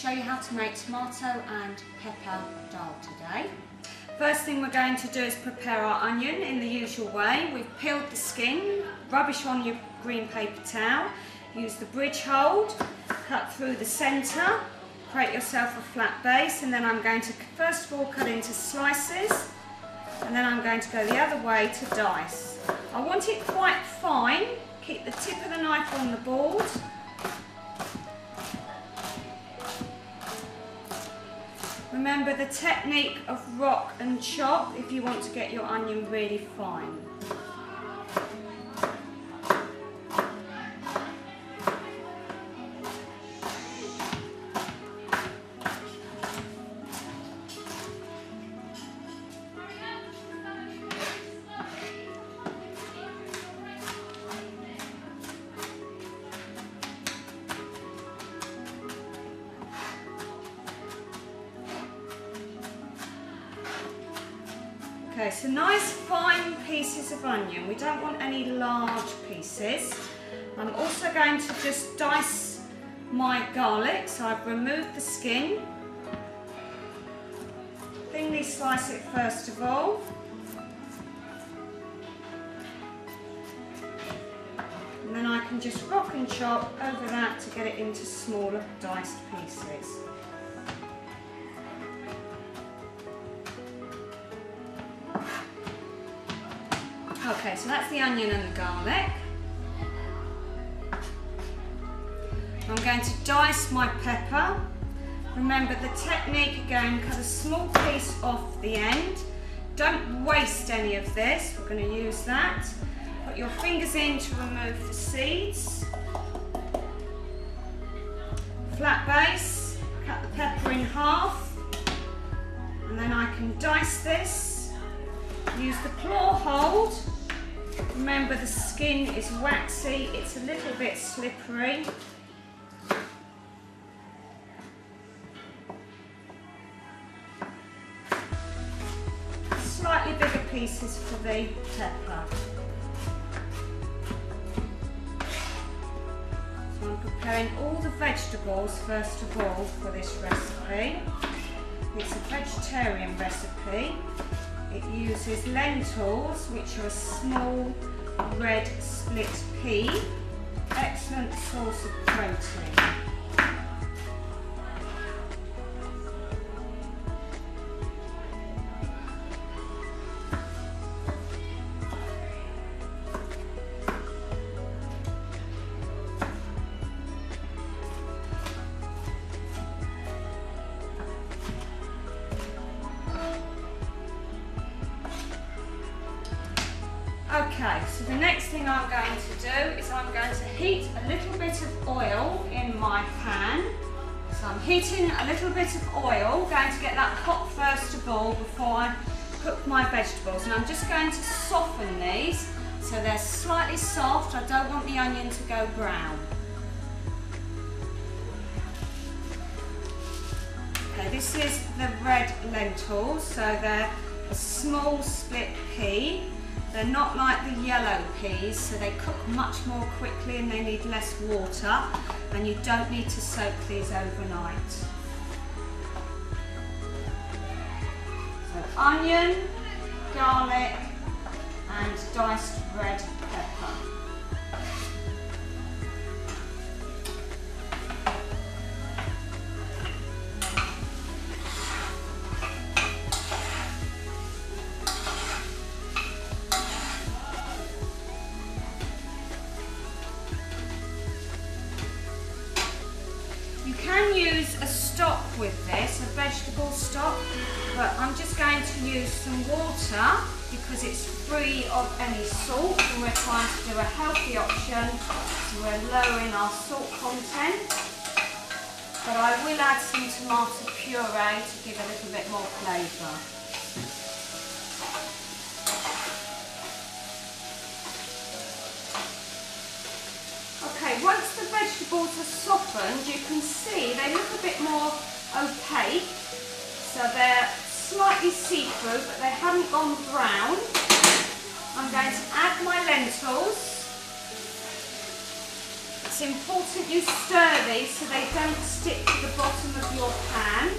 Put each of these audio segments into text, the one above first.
show you how to make tomato and pepper dal today. First thing we're going to do is prepare our onion in the usual way. We've peeled the skin, rubbish on your green paper towel, use the bridge hold, cut through the centre, create yourself a flat base, and then I'm going to first of all cut into slices, and then I'm going to go the other way to dice. I want it quite fine, keep the tip of the knife on the board. Remember the technique of rock and chop if you want to get your onion really fine. Okay, so nice fine pieces of onion. We don't want any large pieces. I'm also going to just dice my garlic. So I've removed the skin. Thinly slice it first of all. And then I can just rock and chop over that to get it into smaller diced pieces. Okay, so that's the onion and the garlic. I'm going to dice my pepper. Remember the technique again, cut a small piece off the end. Don't waste any of this, we're going to use that. Put your fingers in to remove the seeds. Flat base, cut the pepper in half. And then I can dice this. Use the claw hold. Remember the skin is waxy, it's a little bit slippery. Slightly bigger pieces for the pepper. So I'm preparing all the vegetables first of all for this recipe. It's a vegetarian recipe. It uses lentils, which are a small red split pea. Excellent source of protein. Okay, so the next thing I'm going to do is I'm going to heat a little bit of oil in my pan. So I'm heating a little bit of oil, going to get that hot first of all before I cook my vegetables. And I'm just going to soften these so they're slightly soft. I don't want the onion to go brown. Okay, this is the red lentils, so they're a small split pea. They're not like the yellow peas, so they cook much more quickly and they need less water, and you don't need to soak these overnight. So onion, garlic and diced red pepper. You can use a stock with this, a vegetable stock, but I'm just going to use some water because it's free of any salt and we're trying to do a healthy option, so we're lowering our salt content. But I will add some tomato puree to give a little bit more flavour. Okay, once the vegetables are softened, you can see they look a bit more opaque, so they're slightly see-through, but they haven't gone brown. I'm going to add my lentils. It's important you stir these so they don't stick to the bottom of your pan.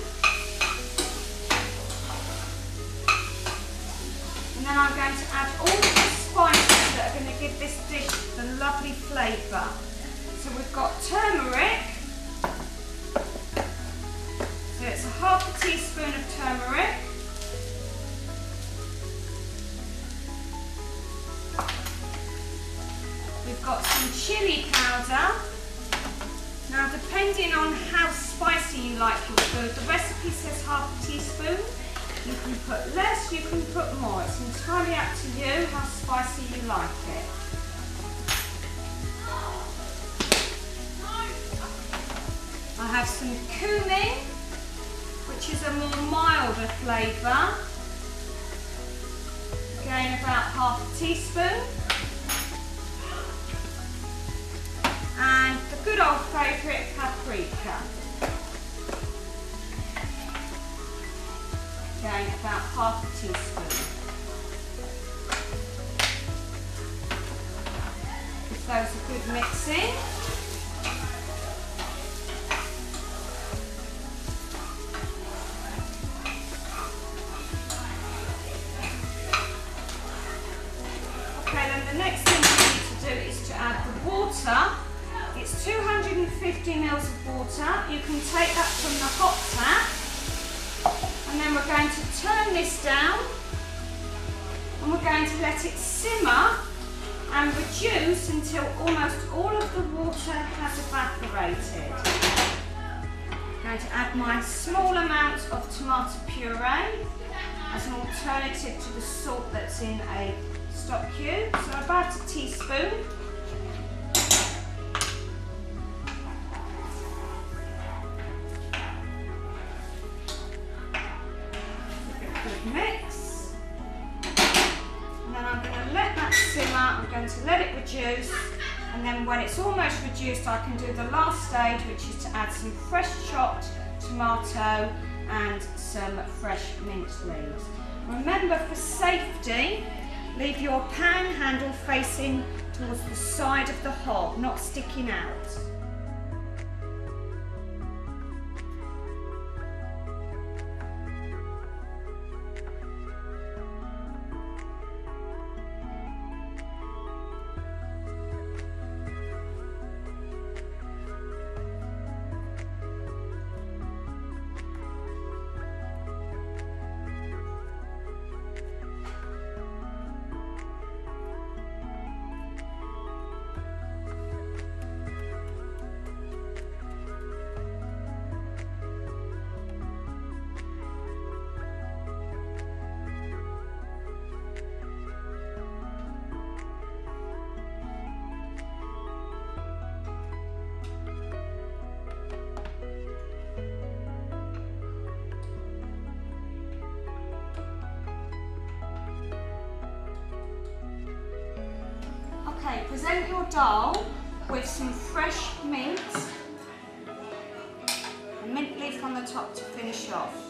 And then I'm going to add all of the spices that are going to give this dish the lovely flavour. So we've got turmeric. So it's a half a teaspoon of turmeric. We've got some chilli powder. Now depending on how spicy you like your food, the recipe says half a teaspoon. You can put less, you can put more. It's entirely up to you how spicy you like it. I have some cumin, which is a more milder flavour. Again, about half a teaspoon. And the good old favourite paprika. Again, about half a teaspoon. Give those a good mixing. Okay, then the next thing we need to do is to add the water. It's 250 mils of water. You can take that from the hot tap. And then we're going to turn this down. And we're going to let it simmer and reduce until almost all of the water has evaporated. I'm going to add my small amount of tomato puree as an alternative to the salt that's in a stock cube. So about a teaspoon. Mix, and then I'm going to let that simmer. I'm going to let it reduce, and then when it's almost reduced I can do the last stage, which is to add some fresh chopped tomato and some fresh mint leaves. Remember, for safety, leave your pan handle facing towards the side of the hob, not sticking out. Okay, present your dhal with some fresh mint, a mint leaf on the top to finish off.